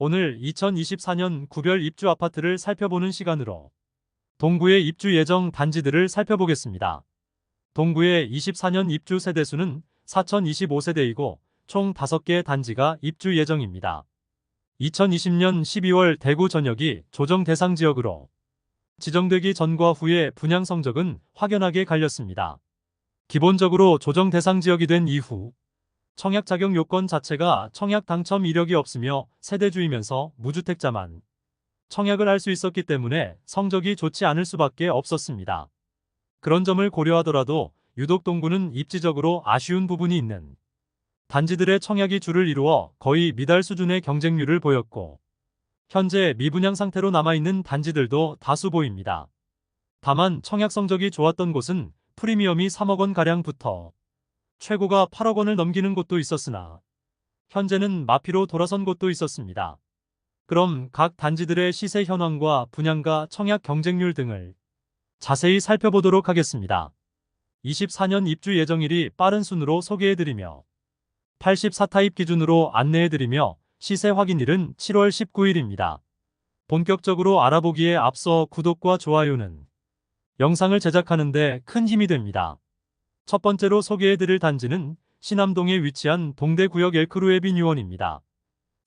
오늘 2024년 구별 입주 아파트를 살펴보는 시간으로 동구의 입주 예정 단지들을 살펴보겠습니다. 동구의 24년 입주 세대수는 4025세대이고 총 5개 단지가 입주 예정입니다. 2020년 12월 대구 전역이 조정 대상 지역으로 지정되기 전과 후의 분양 성적은 확연하게 갈렸습니다. 기본적으로 조정 대상 지역이 된 이후 청약 자격 요건 자체가 청약 당첨 이력이 없으며 세대주이면서 무주택자만 청약을 할 수 있었기 때문에 성적이 좋지 않을 수밖에 없었습니다. 그런 점을 고려하더라도 유독 동구는 입지적으로 아쉬운 부분이 있는 단지들의 청약이 줄을 이루어 거의 미달 수준의 경쟁률을 보였고 현재 미분양 상태로 남아있는 단지들도 다수 보입니다. 다만 청약 성적이 좋았던 곳은 프리미엄이 3억 원가량부터 최고가 8억 원을 넘기는 곳도 있었으나 현재는 마피로 돌아선 곳도 있었습니다. 그럼 각 단지들의 시세 현황과 분양가, 청약 경쟁률 등을 자세히 살펴보도록 하겠습니다. 24년 입주 예정일이 빠른 순으로 소개해드리며 84타입 기준으로 안내해드리며 시세 확인일은 7월 19일입니다. 본격적으로 알아보기에 앞서 구독과 좋아요는 영상을 제작하는데 큰 힘이 됩니다. 첫 번째로 소개해드릴 단지는 신암동에 위치한 동대구역 엘크루에비뉴원입니다.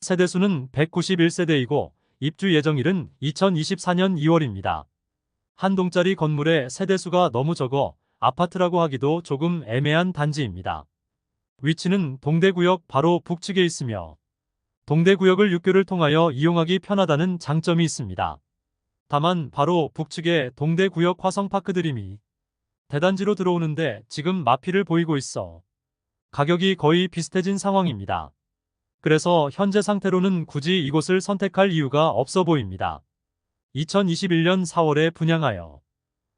세대수는 191세대이고 입주 예정일은 2024년 2월입니다. 한 동짜리 건물의 세대수가 너무 적어 아파트라고 하기도 조금 애매한 단지입니다. 위치는 동대구역 바로 북측에 있으며 동대구역을 육교를 통하여 이용하기 편하다는 장점이 있습니다. 다만 바로 북측에 동대구역 화성파크 드림이 대단지로 들어오는데 지금 마피를 보이고 있어 가격이 거의 비슷해진 상황입니다. 그래서 현재 상태로는 굳이 이곳을 선택할 이유가 없어 보입니다. 2021년 4월에 분양하여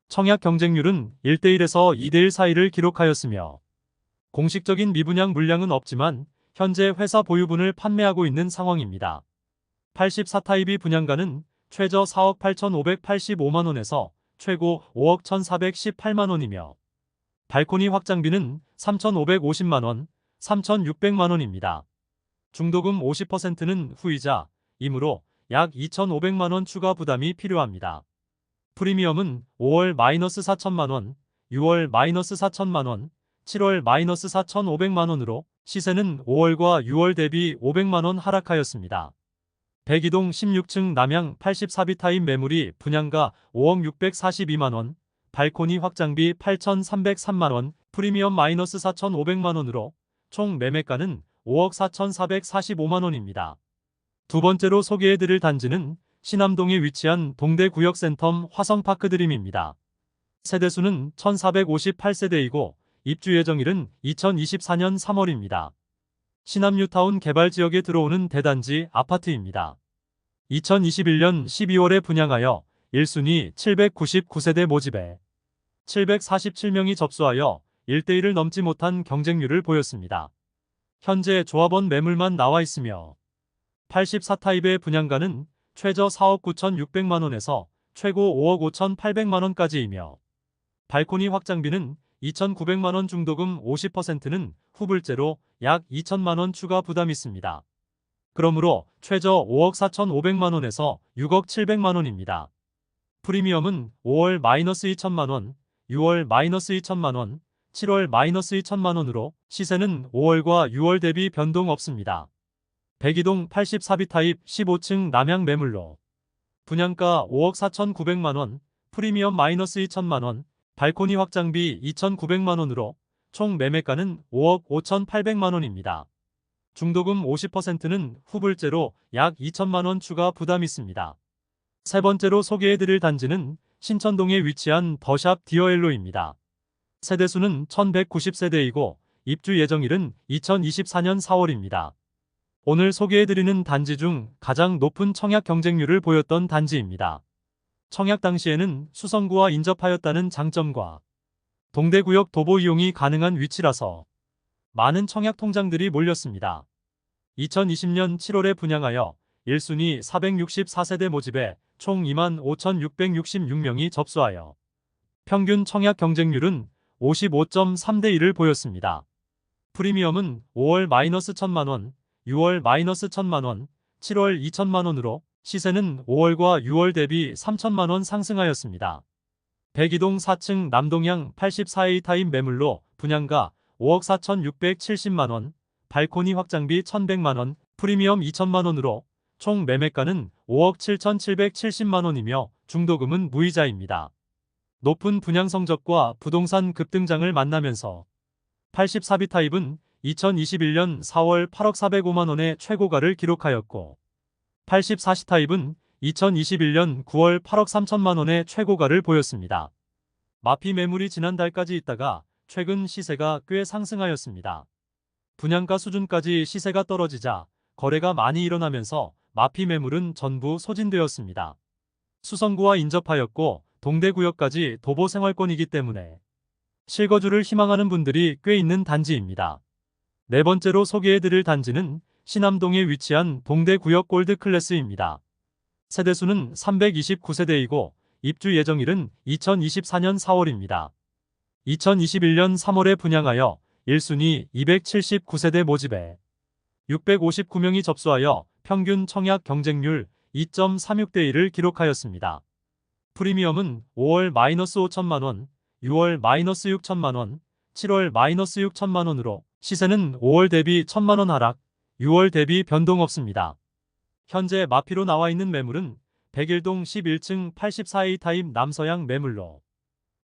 청약 경쟁률은 1대1에서 2대1 사이를 기록하였으며 공식적인 미분양 물량은 없지만 현재 회사 보유분을 판매하고 있는 상황입니다. 84타입이 분양가는 최저 4억 8,585만원에서 최고 5억 1,418만원이며 발코니 확장비는 3,550만원, 3,600만원입니다. 중도금 50%는 후이자이므로 약 2,500만원 추가 부담이 필요합니다. 프리미엄은 5월 마이너스 4천만원, 6월 마이너스 4천만원, 7월 마이너스 4,500만원으로 시세는 5월과 6월 대비 500만원 하락하였습니다. 백이동 16층 남향 84비 타입 매물이 분양가 5억 642만원, 발코니 확장비 8,303만원, 프리미엄 마이너스 4,500만원으로 총 매매가는 5억 4,445만원입니다. 두 번째로 소개해드릴 단지는 신암동에 위치한 동대구역 센텀 화성파크 드림입니다. 세대수는 1458세대이고 입주 예정일은 2024년 3월입니다. 신암 뉴타운 개발 지역에 들어오는 대단지 아파트입니다. 2021년 12월에 분양하여 1순위 799세대 모집에 747명이 접수하여 1대1을 넘지 못한 경쟁률을 보였습니다. 현재 조합원 매물만 나와 있으며 84타입의 분양가는 최저 4억 9,600만원에서 최고 5억 5,800만원까지이며 발코니 확장비는 2,900만원, 중도금 50%는 후불제로 약 2천만원 추가 부담이 있습니다. 그러므로 최저 5억 4,500만원에서 6억 700만원입니다. 프리미엄은 5월 마이너스 2천만원, 6월 마이너스 2천만원, 7월 마이너스 2천만원으로 시세는 5월과 6월 대비 변동 없습니다. 백이동 84비 타입 15층 남향 매물로 분양가 5억 4,900만원, 프리미엄 마이너스 2천만원, 발코니 확장비 2,900만원으로 총 매매가는 5억 5,800만원입니다. 중도금 50%는 후불제로 약 2천만원 추가 부담이 있습니다. 세 번째로 소개해드릴 단지는 신천동에 위치한 더샵 디어엘로입니다. 세대수는 1190세대이고 입주 예정일은 2024년 4월입니다. 오늘 소개해드리는 단지 중 가장 높은 청약 경쟁률을 보였던 단지입니다. 청약 당시에는 수성구와 인접하였다는 장점과 동대구역 도보 이용이 가능한 위치라서 많은 청약 통장들이 몰렸습니다. 2020년 7월에 분양하여 1순위 464세대 모집에 총 25,666명이 접수하여 평균 청약 경쟁률은 55.3대1을 보였습니다. 프리미엄은 5월 마이너스 1,000만원, 6월 마이너스 1,000만원, 7월 2천만 원으로 시세는 5월과 6월 대비 3천만 원 상승하였습니다. 백이동 4층 남동향 84A 타입 매물로 분양가 5억 4,670만 원, 발코니 확장비 1,100만 원, 프리미엄 2천만 원으로 총 매매가는 5억 7,770만 원이며 중도금은 무이자입니다. 높은 분양 성적과 부동산 급등장을 만나면서 84B 타입은 2021년 4월 8억 405만 원의 최고가를 기록하였고 84C 타입은 2021년 9월 8억 3천만 원의 최고가를 보였습니다. 마피 매물이 지난달까지 있다가 최근 시세가 꽤 상승하였습니다. 분양가 수준까지 시세가 떨어지자 거래가 많이 일어나면서 마피 매물은 전부 소진되었습니다. 수성구와 인접하였고 동대구역까지 도보 생활권이기 때문에 실거주를 희망하는 분들이 꽤 있는 단지입니다. 네 번째로 소개해드릴 단지는 신암동에 위치한 동대구역 골드클래스입니다. 세대수는 329세대이고 입주 예정일은 2024년 4월입니다. 2021년 3월에 분양하여 1순위 279세대 모집에 659명이 접수하여 평균 청약 경쟁률 2.36대 1을 기록하였습니다. 프리미엄은 5월 -5천만 원, 6월 -6천만 원, 7월 -6천만 원으로 시세는 5월 대비 1천만 원 하락, 6월 대비 변동 없습니다. 현재 마피로 나와 있는 매물은 백일동 11층 84A 타입 남서향 매물로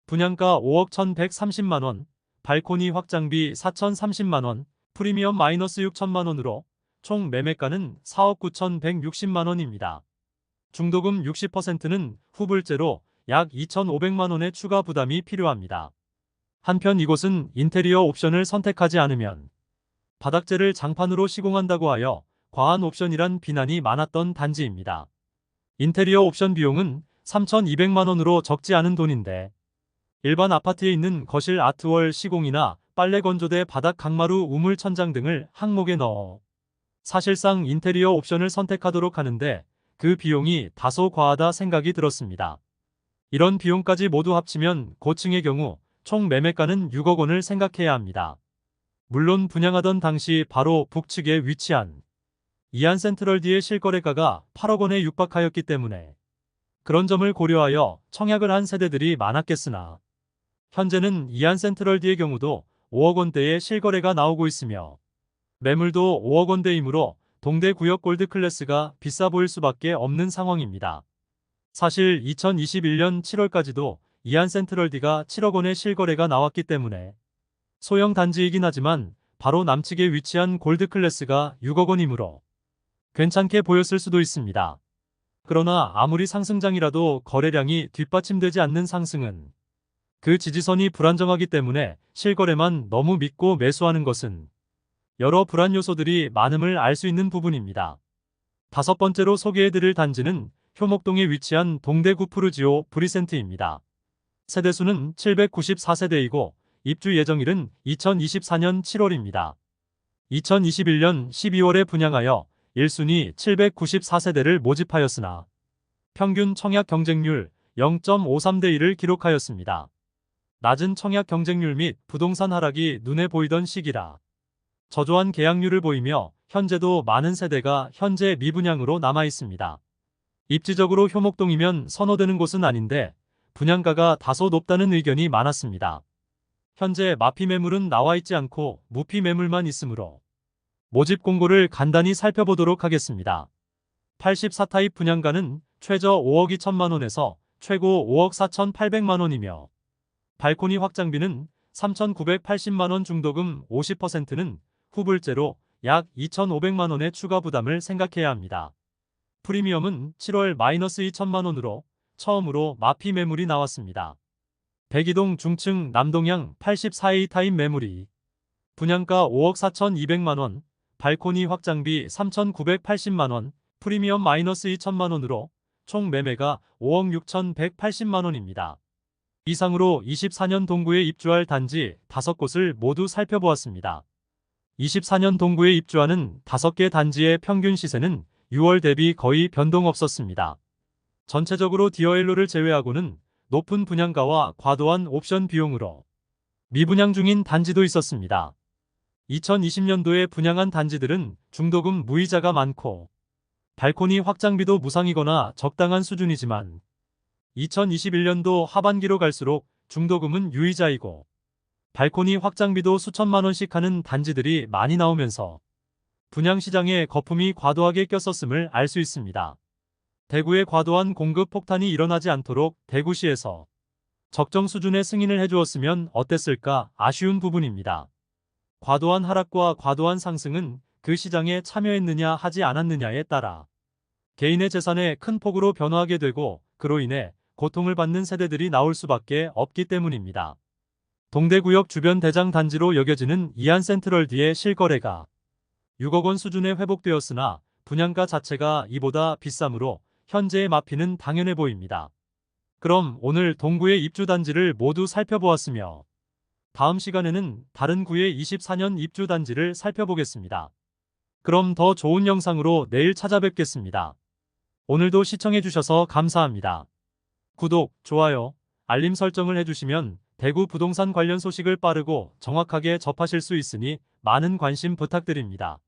분양가 5억 1,130만 원, 발코니 확장비 4,030만 원, 프리미엄 -6천만 원으로 총 매매가는 4억 9,160만 원입니다. 중도금 60%는 후불제로 약 2,500만 원의 추가 부담이 필요합니다. 한편 이곳은 인테리어 옵션을 선택하지 않으면 바닥재를 장판으로 시공한다고 하여 과한 옵션이란 비난이 많았던 단지입니다. 인테리어 옵션 비용은 3,200만 원으로 적지 않은 돈인데 일반 아파트에 있는 거실 아트월 시공이나 빨래 건조대 바닥 강마루 우물 천장 등을 항목에 넣어 사실상 인테리어 옵션을 선택하도록 하는데 그 비용이 다소 과하다 생각이 들었습니다. 이런 비용까지 모두 합치면 고층의 경우 총 매매가는 6억 원을 생각해야 합니다. 물론 분양하던 당시 바로 북측에 위치한 이안센트럴D의 실거래가가 8억 원에 육박하였기 때문에 그런 점을 고려하여 청약을 한 세대들이 많았겠으나 현재는 이안센트럴D의 경우도 5억 원대의 실거래가 나오고 있으며 매물도 5억 원대이므로 동대구역 골드클래스가 비싸 보일 수밖에 없는 상황입니다. 사실 2021년 7월까지도 이안센트럴D가 7억 원의 실거래가 나왔기 때문에 소형 단지이긴 하지만 바로 남측에 위치한 골드클래스가 6억 원이므로 괜찮게 보였을 수도 있습니다. 그러나 아무리 상승장이라도 거래량이 뒷받침되지 않는 상승은 그 지지선이 불안정하기 때문에 실거래만 너무 믿고 매수하는 것은 여러 불안 요소들이 많음을 알 수 있는 부분입니다. 다섯 번째로 소개해드릴 단지는 효목동에 위치한 동대구 푸르지오 브리센트입니다. 세대수는 794세대이고 입주 예정일은 2024년 7월입니다. 2021년 12월에 분양하여 1순위 794세대를 모집하였으나 평균 청약 경쟁률 0.53대 1을 기록하였습니다. 낮은 청약 경쟁률 및 부동산 하락이 눈에 보이던 시기라 저조한 계약률을 보이며 현재도 많은 세대가 현재 미분양으로 남아 있습니다. 입지적으로 효목동이면 선호되는 곳은 아닌데 분양가가 다소 높다는 의견이 많았습니다. 현재 마피 매물은 나와 있지 않고 무피 매물만 있으므로 모집 공고를 간단히 살펴보도록 하겠습니다. 84타입 분양가는 최저 5억 2천만 원에서 최고 5억 4,800만 원이며 발코니 확장비는 3,980만 원, 중도금 50%는 후불제로 약 2,500만 원의 추가 부담을 생각해야 합니다. 프리미엄은 7월 -2천만 원으로 처음으로 마피 매물이 나왔습니다. 백이동 중층 남동향 84A 타입 매물이 분양가 5억 4,200만 원, 발코니 확장비 3,980만 원, 프리미엄 -2천만 원으로 총 매매가 5억 6,180만 원입니다. 이상으로 24년 동구에 입주할 단지 5곳을 모두 살펴보았습니다. 24년 동구에 입주하는 5개 단지의 평균 시세는 6월 대비 거의 변동 없었습니다. 전체적으로 디어엘로를 제외하고는 높은 분양가와 과도한 옵션 비용으로 미분양 중인 단지도 있었습니다. 2020년도에 분양한 단지들은 중도금 무이자가 많고 발코니 확장비도 무상이거나 적당한 수준이지만 2021년도 하반기로 갈수록 중도금은 유의자이고 발코니 확장비도 수천만 원씩 하는 단지들이 많이 나오면서 분양시장에 거품이 과도하게 꼈었음을 알 수 있습니다. 대구에 과도한 공급 폭탄이 일어나지 않도록 대구시에서 적정 수준의 승인을 해주었으면 어땠을까 아쉬운 부분입니다. 과도한 하락과 과도한 상승은 그 시장에 참여했느냐 하지 않았느냐에 따라 개인의 재산에 큰 폭으로 변화하게 되고 그로 인해 고통을 받는 세대들이 나올 수밖에 없기 때문입니다. 동대구역 주변 대장 단지로 여겨지는 이안센트럴D의 실거래가 6억 원 수준에 회복되었으나 분양가 자체가 이보다 비싸므로 현재의 마피는 당연해 보입니다. 그럼 오늘 동구의 입주 단지를 모두 살펴보았으며 다음 시간에는 다른 구의 24년 입주 단지를 살펴보겠습니다. 그럼 더 좋은 영상으로 내일 찾아뵙겠습니다. 오늘도 시청해주셔서 감사합니다. 구독, 좋아요, 알림 설정을 해주시면 대구 부동산 관련 소식을 빠르고 정확하게 접하실 수 있으니 많은 관심 부탁드립니다.